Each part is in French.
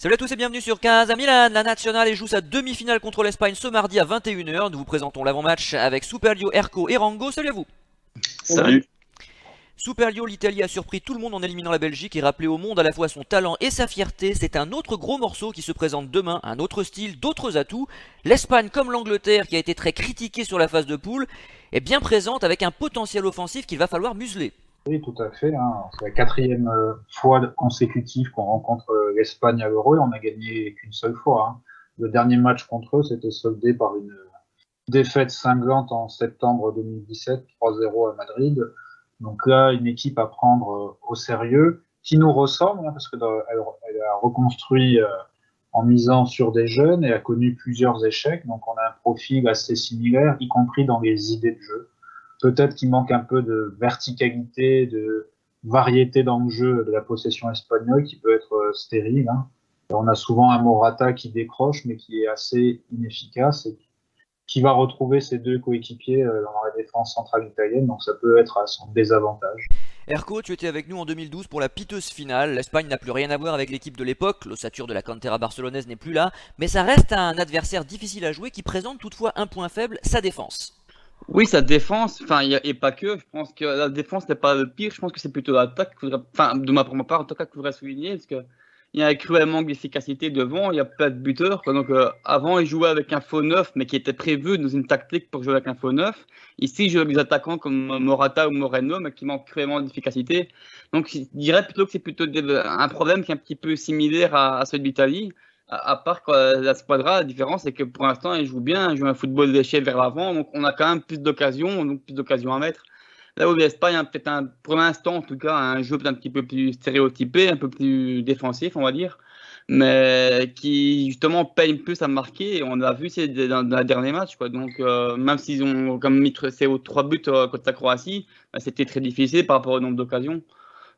Salut à tous et bienvenue sur 15 à Milan. La Nationale joue sa demi-finale contre l'Espagne ce mardi à 21h. Nous vous présentons l'avant-match avec Superlio, Erco et Rango. Salut à vous. Salut. Superlio, l'Italie a surpris tout le monde en éliminant la Belgique et rappelé au monde à la fois son talent et sa fierté. C'est un autre gros morceau qui se présente demain, un autre style, d'autres atouts. L'Espagne, comme l'Angleterre, qui a été très critiquée sur la phase de poule, est bien présente avec un potentiel offensif qu'il va falloir museler. Oui, tout à fait, hein. C'est la quatrième fois consécutive qu'on rencontre l'Espagne à l'Euro et on n'a gagné qu'une seule fois, hein. Le dernier match contre eux s'était soldé par une défaite cinglante en septembre 2017, 3-0 à Madrid. Donc là, une équipe à prendre au sérieux, qui nous ressemble, hein, parce elle a reconstruit en misant sur des jeunes et a connu plusieurs échecs. Donc on a un profil assez similaire, y compris dans les idées de jeu. Peut-être qu'il manque un peu de verticalité, de variété dans le jeu de la possession espagnole qui peut être stérile, hein. Et on a souvent un Morata qui décroche mais qui est assez inefficace et qui va retrouver ses deux coéquipiers dans la défense centrale italienne, donc ça peut être à son désavantage. Erco, tu étais avec nous en 2012 pour la piteuse finale. L'Espagne n'a plus rien à voir avec l'équipe de l'époque. L'ossature de la cantera barcelonaise n'est plus là. Mais ça reste un adversaire difficile à jouer qui présente toutefois un point faible, sa défense. Oui, sa défense, enfin, et pas que, je pense que la défense n'est pas le pire, je pense que c'est plutôt l'attaque, enfin, de ma pour ma part, en tout cas, qu'il faudrait souligner, parce que il y a un cruel manque d'efficacité devant, il y a pas de buteur, quoi. Donc, avant, ils jouaient avec un faux neuf, mais qui était prévu dans une tactique pour jouer avec un faux neuf. Ici, ils jouent avec des attaquants comme Morata ou Moreno, mais qui manquent cruellement d'efficacité. Donc, je dirais plutôt que c'est plutôt un problème qui est un petit peu similaire à celui d'Italie. À part que la Squadra, la différence, c'est que pour l'instant, ils jouent bien, ils jouent un football d'échelle vers l'avant, donc on a quand même plus d'occasions, donc plus d'occasions à mettre. Là où l'Espagne a peut-être pour l'instant, en tout cas, un jeu peut-être un petit peu plus stéréotypé, un peu plus défensif, on va dire, mais qui justement paye plus à marquer. Et on l'a vu dans le dernier match, quoi. Donc, même s'ils ont comme mis ces 3 buts contre la Croatie, bah, c'était très difficile par rapport au nombre d'occasions.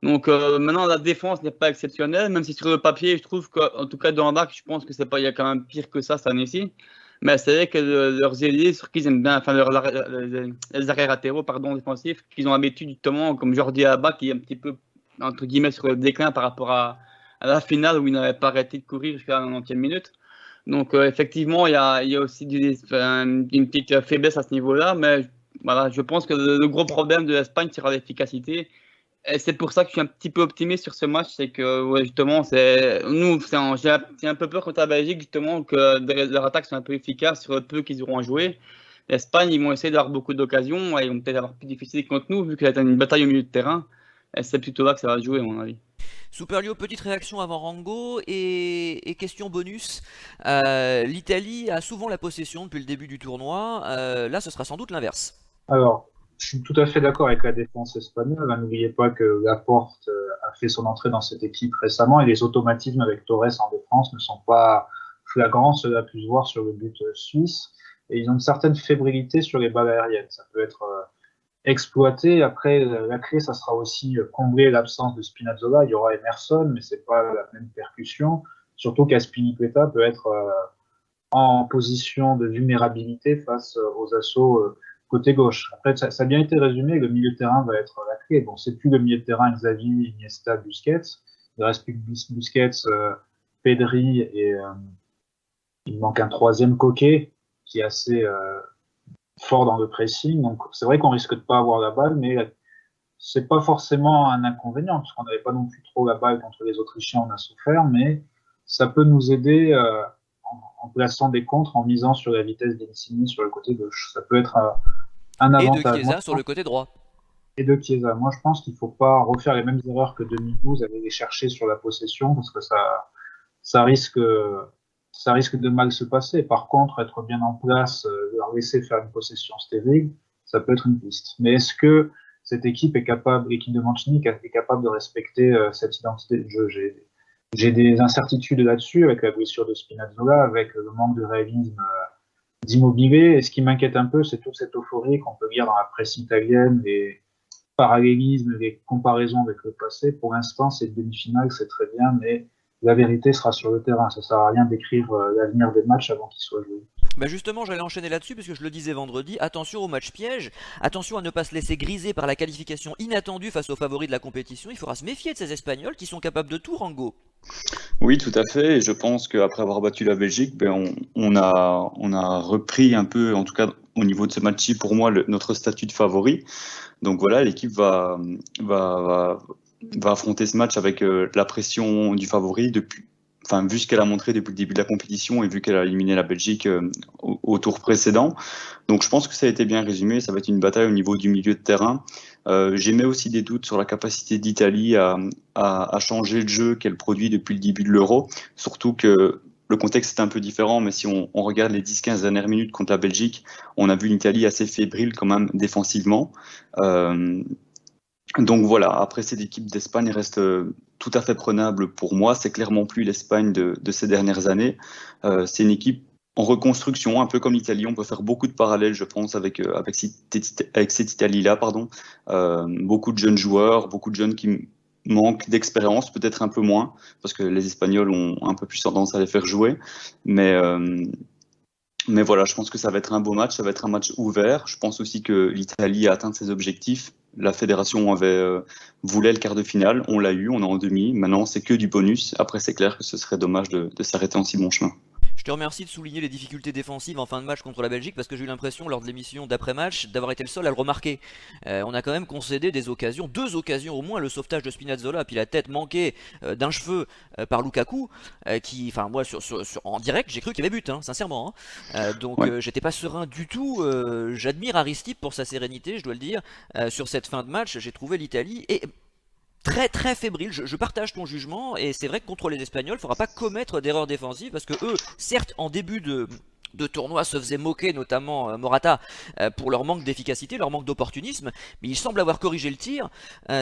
Donc maintenant, la défense n'est pas exceptionnelle, même si sur le papier, je trouve qu'en tout cas dans l'axe, je pense que c'est pas, il y a quand même pire que ça cette année-ci. Mais c'est vrai que leurs ailiers, sur qui ils aiment bien, enfin les arrières latéraux, pardon, défensifs, qu'ils ont l'habitude justement, comme Jordi Alba, qui est un petit peu entre guillemets sur le déclin par rapport à la finale où il n'avait pas arrêté de courir jusqu'à la 90e minute. Donc effectivement, il y a aussi une petite faiblesse à ce niveau-là, mais voilà, je pense que le gros problème de l'Espagne sera l'efficacité. Et c'est pour ça que je suis un petit peu optimiste sur ce match, c'est que ouais, justement, j'ai un peu peur contre la Belgique, justement, que leurs attaques soient un peu efficaces sur le peu qu'ils auront à jouer. L'Espagne, ils vont essayer d'avoir beaucoup d'occasions, et ils vont peut-être avoir plus difficile contre nous, vu qu'il y a une bataille au milieu de terrain. Et c'est plutôt là que ça va se jouer, à mon avis. Superlio, petite réaction avant Rango et question bonus. L'Italie a souvent la possession depuis le début du tournoi. Là, ce sera sans doute l'inverse. Alors, je suis tout à fait d'accord avec la défense espagnole, hein. N'oubliez pas que Laporte a fait son entrée dans cette équipe récemment et les automatismes avec Torres en défense ne sont pas flagrants. Cela a pu se voir sur le but suisse. Et ils ont une certaine fébrilité sur les balles aériennes. Ça peut être exploité. Après, la clé, ça sera aussi combler l'absence de Spinazzola. Il y aura Emerson, mais c'est pas la même percussion. Surtout qu'Aspilicueta peut être en position de vulnérabilité face aux assauts côté gauche. Après, ça a bien été résumé, le milieu de terrain va être la clé. Bon, c'est plus le milieu de terrain Xavi, Iniesta, Busquets. Il reste plus que Busquets, Pedri et il manque un troisième coquet qui est assez fort dans le pressing. Donc, c'est vrai qu'on risque de pas avoir la balle, mais c'est pas forcément un inconvénient, parce qu'on n'avait pas non plus trop la balle contre les Autrichiens, on a souffert, mais ça peut nous aider en plaçant des contres, en misant sur la vitesse d'Insigne sur le côté gauche. Ça peut être un Et de avantage. Moi, Chiesa sur le côté droit. et de Chiesa. Moi, je pense qu'il faut pas refaire les mêmes erreurs que 2012, aller les chercher sur la possession, parce que ça risque, ça risque de mal se passer. Par contre, être bien en place, leur laisser faire une possession stérile, ça peut être une piste. Mais est-ce que cette équipe est capable, l'équipe de Mancini est capable de respecter cette identité de jeu? J'ai des incertitudes là-dessus avec la blessure de Spinazzola, avec le manque de réalisme d'Immobilier. Et ce qui m'inquiète un peu, c'est toute cette euphorie qu'on peut lire dans la presse italienne, les parallélismes, les comparaisons avec le passé. Pour l'instant, cette demi-finale, c'est très bien, mais la vérité sera sur le terrain. Ça sert à rien d'écrire l'avenir des matchs avant qu'ils soient joués. Bah justement, j'allais enchaîner là-dessus parce que je le disais vendredi, attention au match piège, attention à ne pas se laisser griser par la qualification inattendue face aux favoris de la compétition, il faudra se méfier de ces Espagnols qui sont capables de tout, Rango. Oui, tout à fait. Et je pense qu'après avoir battu la Belgique, ben on a repris un peu, en tout cas au niveau de ce match-ci, pour moi, notre statut de favori. Donc voilà, l'équipe va, va, va affronter ce match avec la pression du favori depuis, enfin, vu ce qu'elle a montré depuis le début de la compétition et vu qu'elle a éliminé la Belgique au tour précédent. Donc je pense que ça a été bien résumé. Ça va être une bataille au niveau du milieu de terrain. J'émets aussi des doutes sur la capacité d'Italie à changer le jeu qu'elle produit depuis le début de l'Euro. Surtout que le contexte est un peu différent, mais si on regarde les 10-15 dernières minutes contre la Belgique, on a vu une Italie assez fébrile quand même défensivement. Euh, donc voilà, après cette équipe d'Espagne reste tout à fait prenable pour moi. C'est clairement plus l'Espagne de ces dernières années. C'est une équipe en reconstruction, un peu comme l'Italie. On peut faire beaucoup de parallèles, je pense, avec cette Italie-là, pardon. Beaucoup de jeunes joueurs, beaucoup de jeunes qui manquent d'expérience, peut-être un peu moins, parce que les Espagnols ont un peu plus tendance à les faire jouer. Mais, euh, mais voilà, je pense que ça va être un beau match, ça va être un match ouvert. Je pense aussi que l'Italie a atteint ses objectifs. La fédération voulait le quart de finale, on l'a eu, on est en demi. Maintenant, c'est que du bonus. Après, c'est clair que ce serait dommage de s'arrêter en si bon chemin. Je te remercie de souligner les difficultés défensives en fin de match contre la Belgique parce que j'ai eu l'impression lors de l'émission d'après-match d'avoir été le seul à le remarquer. On a quand même concédé des occasions, 2 occasions au moins, le sauvetage de Spinazzola puis la tête manquée d'un cheveu par Lukaku, enfin moi en direct j'ai cru qu'il y avait but, hein, sincèrement. Hein. Donc Ouais. j'étais pas serein du tout. J'admire Aristide pour sa sérénité, je dois le dire. Sur cette fin de match, j'ai trouvé l'Italie et très très fébrile, je partage ton jugement et c'est vrai que contre les Espagnols, il ne faudra pas commettre d'erreurs défensives parce que eux, certes en début de tournoi se faisaient moquer, notamment Morata, pour leur manque d'efficacité, leur manque d'opportunisme, mais il semble avoir corrigé le tir,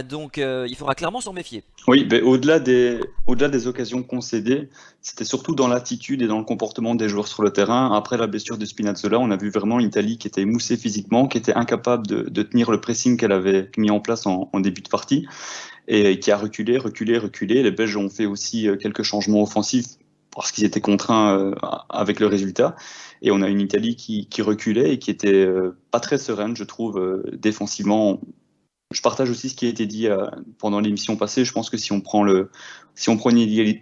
donc il faudra clairement s'en méfier. Oui, mais au-delà des occasions concédées, c'était surtout dans l'attitude et dans le comportement des joueurs sur le terrain. Après la blessure de Spinazzola, on a vu vraiment l'Italie qui était émoussée physiquement, qui était incapable de tenir le pressing qu'elle avait mis en place en début de partie et qui a reculé. Les Belges ont fait aussi quelques changements offensifs parce qu'ils étaient contraints avec le résultat. Et on a une Italie qui reculait et qui était pas très sereine, je trouve, défensivement. Je partage aussi ce qui a été dit pendant l'émission passée. Je pense que si on prend une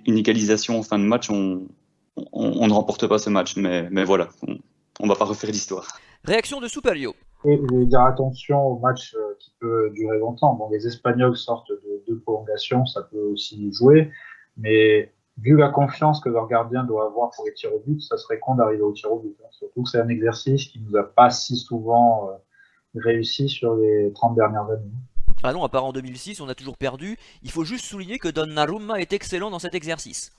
égalisation en fin de match, on ne remporte pas ce match. Mais voilà, on va pas refaire l'histoire. Réaction de Superio. Et je vais dire attention au match qui peut durer longtemps. Bon, les Espagnols sortent de 2 prolongations, ça peut aussi jouer, mais vu la confiance que leur gardien doit avoir pour les tirs au but, ça serait con d'arriver au tir au but. Hein. Surtout que c'est un exercice qui nous a pas si souvent réussi sur les 30 dernières années. Ah non, à part en 2006, on a toujours perdu. Il faut juste souligner que Donnarumma est excellent dans cet exercice.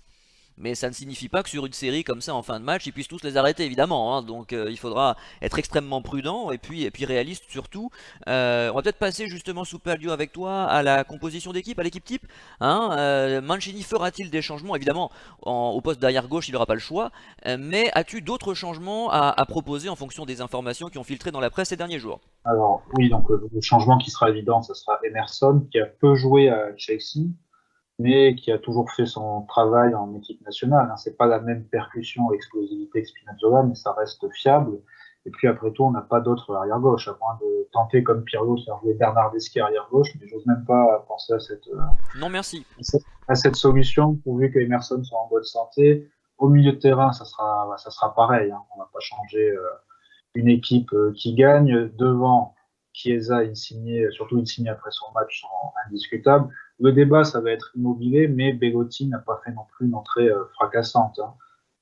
Mais ça ne signifie pas que sur une série comme ça en fin de match, ils puissent tous les arrêter évidemment. Hein. Donc il faudra être extrêmement prudent et puis réaliste surtout. On va peut-être passer justement Superdio avec toi à la composition d'équipe, à l'équipe type. Hein. Mancini fera-t-il des changements? Évidemment, au poste d'arrière gauche, il n'aura pas le choix. Mais as-tu d'autres changements à proposer en fonction des informations qui ont filtré dans la presse ces derniers jours? Alors oui, donc le changement qui sera évident, ce sera Emerson, qui a peu joué à Chelsea, mais qui a toujours fait son travail en équipe nationale. Hein. C'est pas la même percussion, explosivité que Spinazzola, mais ça reste fiable. Et puis après tout, on n'a pas d'autre arrière gauche, à moins de tenter comme Pirlo de faire jouer Bernardeschi arrière gauche, mais j'ose même pas penser Non merci. à cette solution, pourvu que Emerson soit en bonne santé. Au milieu de terrain, ça sera pareil. Hein. On va pas changer une équipe qui gagne. Devant, Chiesa, surtout Insigne après son match, sont indiscutables. Le débat, ça va être Immobilier, mais Belotti n'a pas fait non plus une entrée fracassante. Hein.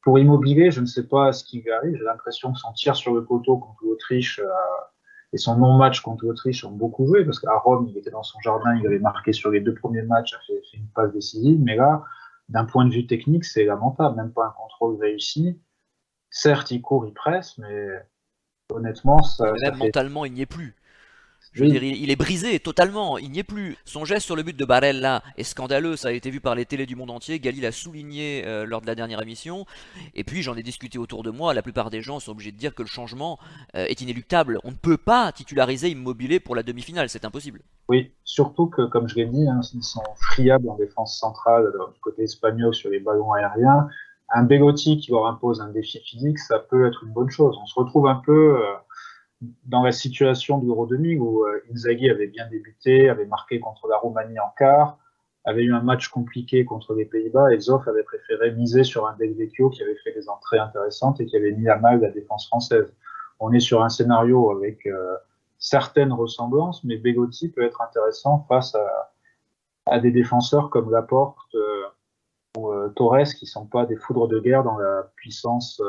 Pour Immobilier, je ne sais pas ce qui lui arrive. J'ai l'impression que son tir sur le poteau contre l'Autriche et son non-match contre l'Autriche ont beaucoup joué, parce qu'à Rome, il était dans son jardin, il avait marqué sur les 2 premiers matchs, a fait une passe décisive, mais là, d'un point de vue technique, c'est lamentable, même pas un contrôle réussi. Certes, il court, il presse, mais honnêtement, Non, ça mais même fait... mentalement, il n'y est plus. Je veux Oui, dire, il est brisé totalement, il n'y est plus. Son geste sur le but de Barella est scandaleux, ça a été vu par les télés du monde entier. Gali l'a souligné lors de la dernière émission. Et puis j'en ai discuté autour de moi, la plupart des gens sont obligés de dire que le changement est inéluctable. On ne peut pas titulariser Immobilier pour la demi-finale, c'est impossible. oui, surtout que, comme je l'ai dit, hein, ils sont friables en défense centrale du côté espagnol sur les ballons aériens. un Belotti qui leur impose un défi physique, ça peut être une bonne chose. On se retrouve un peu dans la situation de l'Euro 2000 où Inzaghi avait bien débuté, avait marqué contre la Roumanie en quart, avait eu un match compliqué contre les Pays-Bas et Zoff avait préféré miser sur un Del Vecchio qui avait fait des entrées intéressantes et qui avait mis à mal la défense française. On est sur un scénario avec certaines ressemblances, mais Belotti peut être intéressant face à des défenseurs comme Laporte ou Torres qui sont pas des foudres de guerre dans la puissance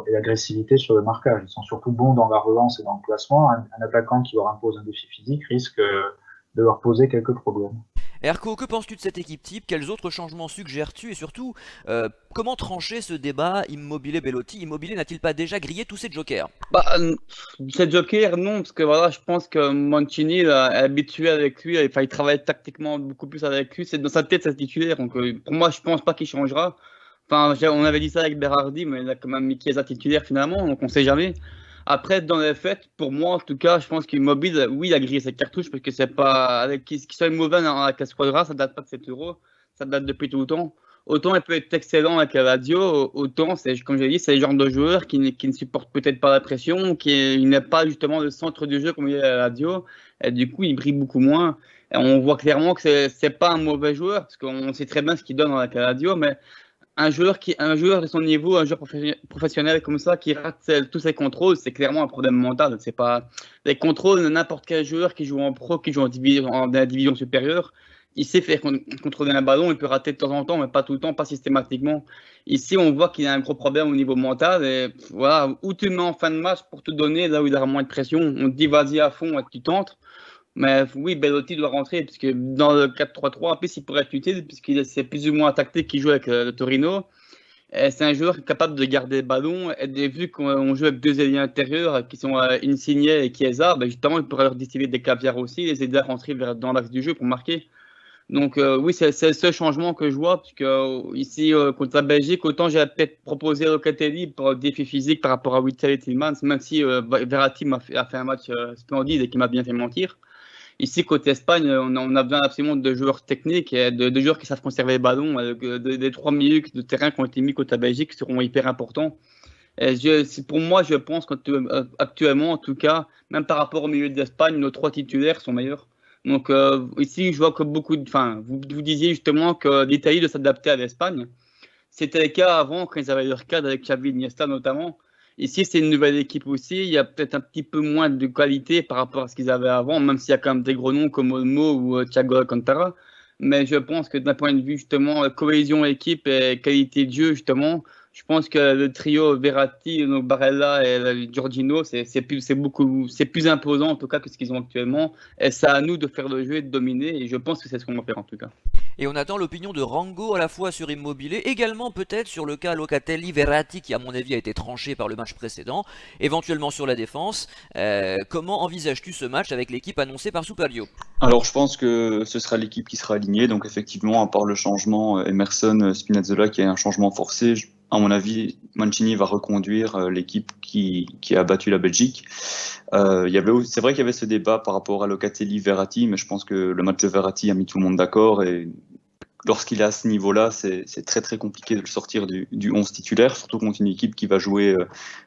et l'agressivité sur le marquage. Ils sont surtout bons dans la relance et dans le placement. Un attaquant qui leur impose un défi physique risque de leur poser quelques problèmes. Erko, que penses-tu de cette équipe type? Quels autres changements suggères-tu? Et surtout, comment trancher ce débat Immobilier-Belotti? Immobilier n'a-t-il pas déjà grillé tous ses jokers? C'est Joker, non, parce que voilà, je pense que Mancini là, est habitué avec lui, enfin, il travaille tactiquement beaucoup plus avec lui, c'est dans sa tête, c'est titulaire, donc pour moi, je pense pas qu'il changera. Enfin, on avait dit ça avec Berardi, mais il a quand même mis Chiesa titulaire finalement, donc on sait jamais. Après, dans les faits, pour moi, en tout cas, je pense qu'Immobile, oui, il a grillé ses cartouches, parce que c'est pas, avec qu'il soit mauvais dans la Squadra, ça date pas de 7 euros, ça date depuis tout le temps. Autant il peut être excellent avec la radio, autant, c'est, comme je l'ai dit, c'est le genre de joueur qui ne supporte peut-être pas la pression, il n'est pas justement le centre du jeu comme il est à la radio, et du coup, il brille beaucoup moins. Et on voit clairement que c'est pas un mauvais joueur, parce qu'on sait très bien ce qu'il donne avec la radio, mais un joueur de son niveau, un joueur professionnel comme ça, qui rate tous ses contrôles, c'est clairement un problème mental. C'est pas les contrôles de n'importe quel joueur qui joue en pro, qui joue en division supérieure. Il sait faire contrôler un ballon, il peut rater de temps en temps, mais pas tout le temps, pas systématiquement. Ici, on voit qu'il y a un gros problème au niveau mental. Et voilà, où tu mets en fin de match pour te donner, là où il y a moins de pression, on te dit vas-y à fond et tu tentes. Mais oui, Belotti doit rentrer, puisque dans le 4-3-3, en plus, il pourrait être utile, puisqu'il c'est plus ou moins un tactique qu'il joue avec le Torino. C'est un joueur capable de garder le ballon. Et vu qu'on joue avec deux ailiers intérieurs qui sont Insigne et Chiesa, ben justement, il pourrait leur distribuer des caviars aussi, les aider à rentrer dans l'axe du jeu pour marquer. Donc oui, c'est le seul changement que je vois, puisque ici, contre la Belgique, autant j'ai peut-être proposé Locatelli pour le défi physique par rapport à Witsel et Tillmans, même si Verratti a fait un match splendide et qui m'a bien fait mentir. Ici, côté Espagne, on a besoin absolument de joueurs techniques et de joueurs qui savent conserver le ballon. Des 3 minutes de terrain qui ont été mis côté Belgique seront hyper importants. Pour moi, je pense qu'actuellement, en tout cas, même par rapport au milieu d'Espagne, nos 3 titulaires sont meilleurs. Donc ici, je vois que vous disiez justement que l'Italie doit s'adapter à l'Espagne. C'était le cas avant, quand ils avaient leur cadre avec Xavi Iniesta notamment. Ici, c'est une nouvelle équipe aussi. Il y a peut-être un petit peu moins de qualité par rapport à ce qu'ils avaient avant, même s'il y a quand même des gros noms comme Olmo ou Thiago Alcantara. Mais je pense que d'un point de vue justement cohésion équipe et qualité de jeu, justement, je pense que le trio Verratti, Barella et Giorgino, c'est plus imposant en tout cas que ce qu'ils ont actuellement. Et c'est à nous de faire le jeu et de dominer. Et je pense que c'est ce qu'on va faire en tout cas. Et on attend l'opinion de Rango à la fois sur Immobilier, également peut-être sur le cas Locatelli-Verratti qui à mon avis a été tranché par le match précédent, éventuellement sur la défense. Comment envisages-tu ce match avec l'équipe annoncée par Soupalio? Alors je pense que ce sera l'équipe qui sera alignée, donc effectivement à part le changement Emerson-Spinazzola qui est un changement forcé, à mon avis Mancini va reconduire l'équipe qui a battu la Belgique. C'est vrai qu'il y avait ce débat par rapport à Locatelli-Verratti, mais je pense que le match de Verratti a mis tout le monde d'accord et lorsqu'il est à ce niveau-là, c'est très très compliqué de le sortir du 11 titulaire, surtout contre une équipe qui va jouer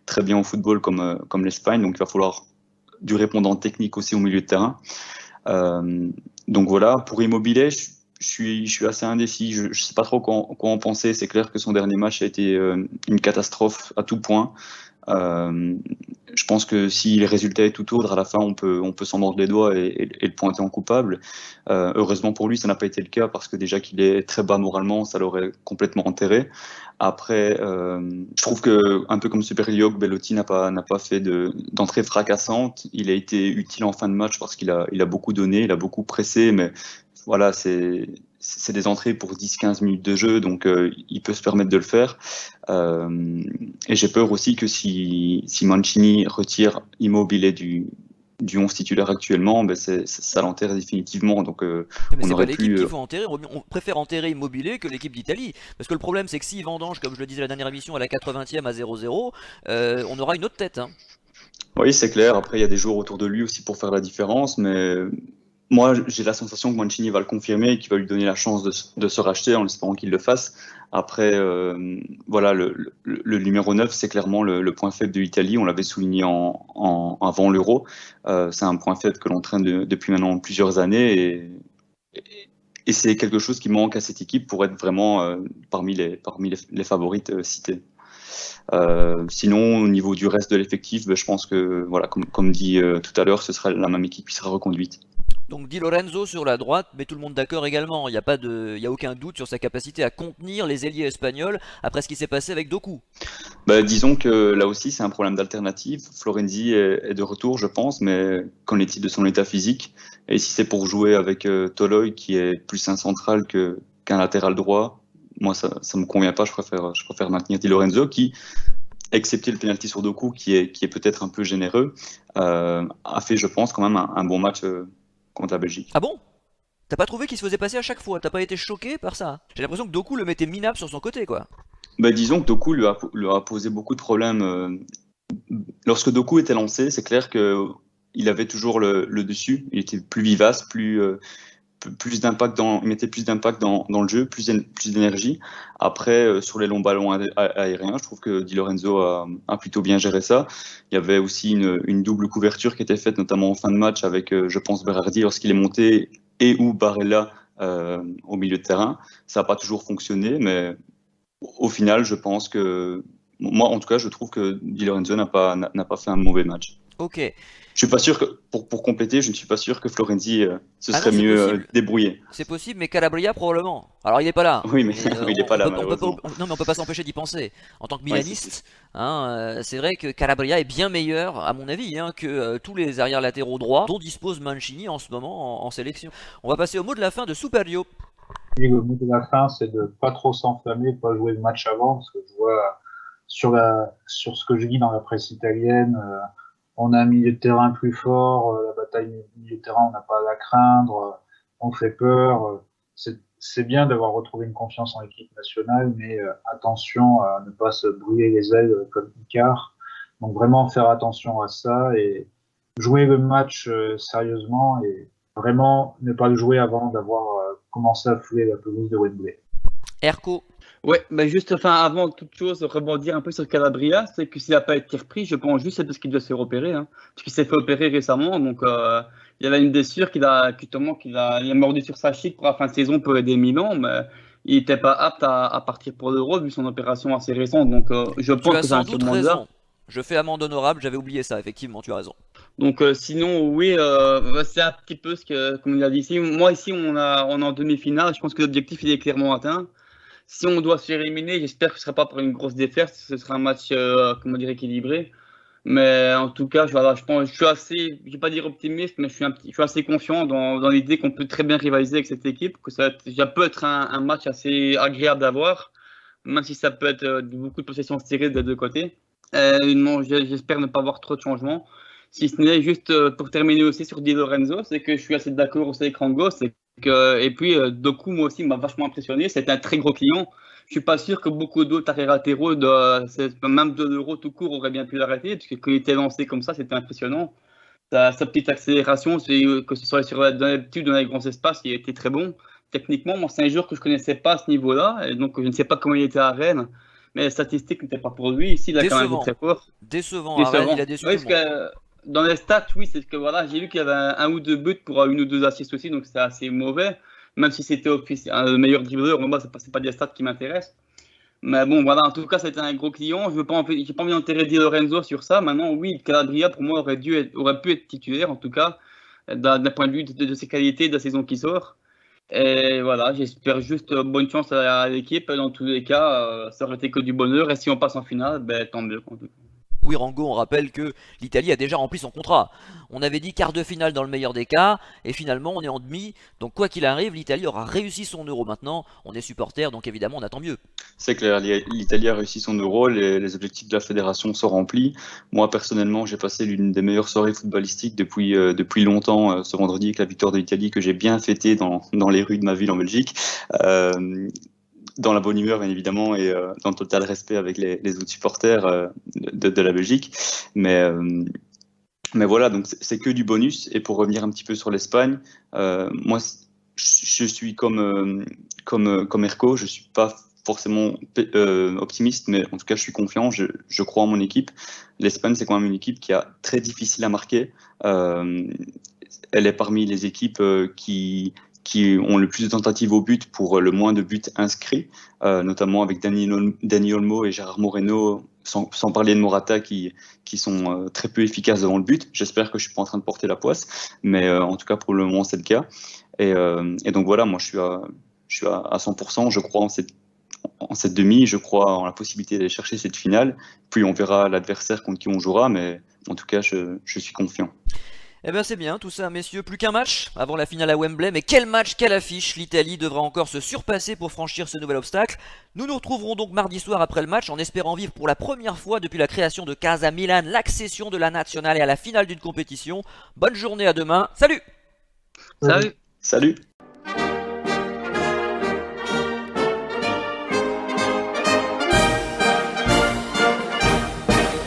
très bien au football comme l'Espagne, donc il va falloir du répondant technique aussi au milieu de terrain. Donc voilà, pour Immobilier, je suis assez indécis, je ne sais pas trop quoi en penser. C'est clair que son dernier match a été une catastrophe à tout point. Je pense que si les résultats est tout autre, à la fin on peut s'en mordre les doigts et le pointer en coupable. Heureusement pour lui, ça n'a pas été le cas parce que déjà qu'il est très bas moralement, ça l'aurait complètement enterré. Après, je trouve que un peu comme Superio, Belotti n'a pas fait d'entrée fracassante. Il a été utile en fin de match parce qu'il a beaucoup donné, il a beaucoup pressé, mais voilà, c'est des entrées pour 10-15 minutes de jeu, donc il peut se permettre de le faire. Et j'ai peur aussi que si Mancini retire Immobilier du 11 titulaire actuellement, ben ça l'enterre définitivement. Donc, mais c'est pas l'équipe qu'il faut enterrer, on préfère enterrer Immobilier que l'équipe d'Italie. Parce que le problème, c'est que s'il vendange, comme je le disais la dernière émission, à la 80e à 0-0, on aura une autre tête. Hein. Oui, c'est clair. Après, il y a des joueurs autour de lui aussi pour faire la différence, mais Moi, j'ai la sensation que Mancini va le confirmer et qu'il va lui donner la chance de se racheter en espérant qu'il le fasse. Après, voilà, le numéro 9, c'est clairement le point faible de l'Italie. On l'avait souligné avant l'Euro. C'est un point faible que l'on traîne depuis maintenant plusieurs années et c'est quelque chose qui manque à cette équipe pour être vraiment parmi les favorites citées. Sinon, au niveau du reste de l'effectif, je pense que, voilà, comme dit tout à l'heure, ce sera la même équipe qui sera reconduite. Donc Di Lorenzo sur la droite, mais tout le monde d'accord également. Il y a aucun doute sur sa capacité à contenir les ailiers espagnols après ce qui s'est passé avec Doku. Disons que là aussi, c'est un problème d'alternative. Florenzi est de retour, je pense, mais qu'en est-il de son état physique? Et si c'est pour jouer avec Toloi, qui est plus un central qu'un latéral droit, moi, ça me convient pas. Je préfère maintenir Di Lorenzo, qui, excepté le penalty sur Doku, qui est peut-être un peu généreux, a fait, je pense, quand même un bon match contre la Belgique. Ah bon? T'as pas trouvé qu'il se faisait passer à chaque fois? T'as pas été choqué par ça? J'ai l'impression que Doku le mettait minable sur son côté, quoi. Disons que Doku lui a posé beaucoup de problèmes. Lorsque Doku était lancé, c'est clair qu'il avait toujours le dessus. Il était plus vivace, plus d'impact il mettait plus d'impact dans le jeu, plus d'énergie. Après, sur les longs ballons aériens, je trouve que Di Lorenzo a plutôt bien géré ça. Il y avait aussi une double couverture qui était faite, notamment en fin de match avec, je pense, Berardi lorsqu'il est monté et ou Barella au milieu de terrain. Ça n'a pas toujours fonctionné, mais au final, je pense que moi, en tout cas, je trouve que Di Lorenzo n'a pas fait un mauvais match. Ok. Je suis pas sûr que, pour compléter, je ne suis pas sûr que Florenzi se Ah non, serait c'est mieux possible. débrouillé. C'est possible, mais Calabria probablement. Alors il est pas là. Oui, mais il n'est pas là, On peut pas, malheureusement. non, mais on peut pas s'empêcher d'y penser. En tant que Ouais, milaniste, hein, c'est vrai que Calabria est bien meilleur, à mon avis, hein, que tous les arrières latéraux droits dont dispose Mancini en ce moment en sélection. On va passer au mot de la fin de Superio. Et le mot de la fin, c'est de pas trop s'enflammer, pas jouer le match avant, parce que je vois sur ce que je lis dans la presse italienne, on a un milieu de terrain plus fort, la bataille milieu de terrain, on n'a pas à la craindre, on fait peur. C'est bien d'avoir retrouvé une confiance en l'équipe nationale, mais attention à ne pas se brûler les ailes comme Icar. Donc vraiment faire attention à ça et jouer le match sérieusement et vraiment ne pas le jouer avant d'avoir commencé à fouler la pelouse de Wembley. Erco. Ouais, juste, enfin, avant toute chose, rebondir un peu sur Calabria, c'est que s'il n'a pas été repris, je pense juste c'est parce qu'il doit se faire opérer, hein, parce qu'il s'est fait opérer récemment, donc il y avait une blessure qu'il a mordu sur sa chic pour la fin de saison pour aider Milan, mais il n'était pas apte à partir pour l'Euro vu son opération assez récente, donc je Tu pense as que c'est un sans doute sûrement ça. raison. Je fais amende honorable, j'avais oublié ça, effectivement, tu as raison. Donc sinon, oui, c'est un petit peu ce que, comme il a dit ici. Moi ici, on est en demi-finale. Je pense que l'objectif il est clairement atteint. Si on doit se faire éliminer, j'espère que ce ne sera pas pour une grosse défaite. Ce sera un match, comment dire, équilibré. Mais en tout cas, voilà, je suis assez, je vais pas dire optimiste, mais je suis assez confiant dans l'idée qu'on peut très bien rivaliser avec cette équipe, que ça peut être un match assez agréable d'avoir, même si ça peut être beaucoup de possessions tirées des deux côtés. Non, j'espère ne pas avoir trop de changements. Si ce n'est juste pour terminer aussi sur Di Lorenzo, c'est que je suis assez d'accord aussi avec Rango. Et puis Doku, moi aussi, m'a vachement impressionné. C'est un très gros client. Je suis pas sûr que beaucoup d'autres arrière latéraux, même de l'Euro tout court, auraient bien pu l'arrêter. Parce que quand il était lancé comme ça, c'était impressionnant. Sa petite accélération, que ce soit dans les petits ou dans les grands espaces, il était très bon. Techniquement, moi, c'est un joueur que je connaissais pas à ce niveau-là. Et donc, je ne sais pas comment il était à Rennes. Mais les statistiques n'étaient pas pour lui. Ici, il a quand même été Décevant. très fort. Décevant à Rennes, il Décevant. a déçu Oui, tout parce le monde. que dans les stats, oui, c'est que voilà, j'ai vu qu'il y avait un ou deux buts pour une ou deux assists aussi, donc c'est assez mauvais. Même si c'était le meilleur dribbleur, moi, c'est pas des stats qui m'intéressent. Mais bon, voilà, en tout cas, c'était un gros client. Je n'ai pas envie d'enterrer Di Lorenzo sur ça. Maintenant, oui, Calabria, pour moi, aurait pu être titulaire, en tout cas, d'un point de vue de ses qualités de la saison qui sort. Et voilà, j'espère juste bonne chance à l'équipe. Dans tous les cas, ça aurait été que du bonheur. Et si on passe en finale, ben, tant mieux. En tout cas. Oui, Rango, on rappelle que l'Italie a déjà rempli son contrat. On avait dit quart de finale dans le meilleur des cas, et finalement on est en demi. Donc quoi qu'il arrive, l'Italie aura réussi son Euro maintenant. On est supporter, donc évidemment on attend mieux. C'est clair, l'Italie a réussi son Euro, les objectifs de la fédération sont remplis. Moi, personnellement, j'ai passé l'une des meilleures soirées footballistiques depuis longtemps ce vendredi avec la victoire de l'Italie que j'ai bien fêtée dans les rues de ma ville en Belgique. Dans la bonne humeur, bien évidemment, et dans le total respect avec les autres supporters de la Belgique. Mais Mais voilà, donc c'est que du bonus. Et pour revenir un petit peu sur l'Espagne, moi, je suis comme Erko, je suis pas forcément optimiste, mais en tout cas, je suis confiant, je crois en mon équipe. L'Espagne, c'est quand même une équipe qui a très difficile à marquer. Elle est parmi les équipes qui ont le plus de tentatives au but pour le moins de buts inscrits, notamment avec Dani Olmo et Gérard Moreno, sans parler de Morata qui sont très peu efficaces devant le but. J'espère que je suis pas en train de porter la poisse, mais en tout cas pour le moment c'est le cas. Et donc voilà, moi je suis à 100%, je crois en cette demi, je crois en la possibilité d'aller chercher cette finale, puis on verra l'adversaire contre qui on jouera, mais en tout cas je suis confiant. Eh ben c'est bien tout ça messieurs, plus qu'un match avant la finale à Wembley, mais quel match, quelle affiche. L'Italie devra encore se surpasser pour franchir ce nouvel obstacle. Nous nous retrouverons donc mardi soir après le match en espérant vivre pour la première fois depuis la création de Casa Milan l'accession de la nationale et à la finale d'une compétition. Bonne journée, à demain, salut. Salut. Salut!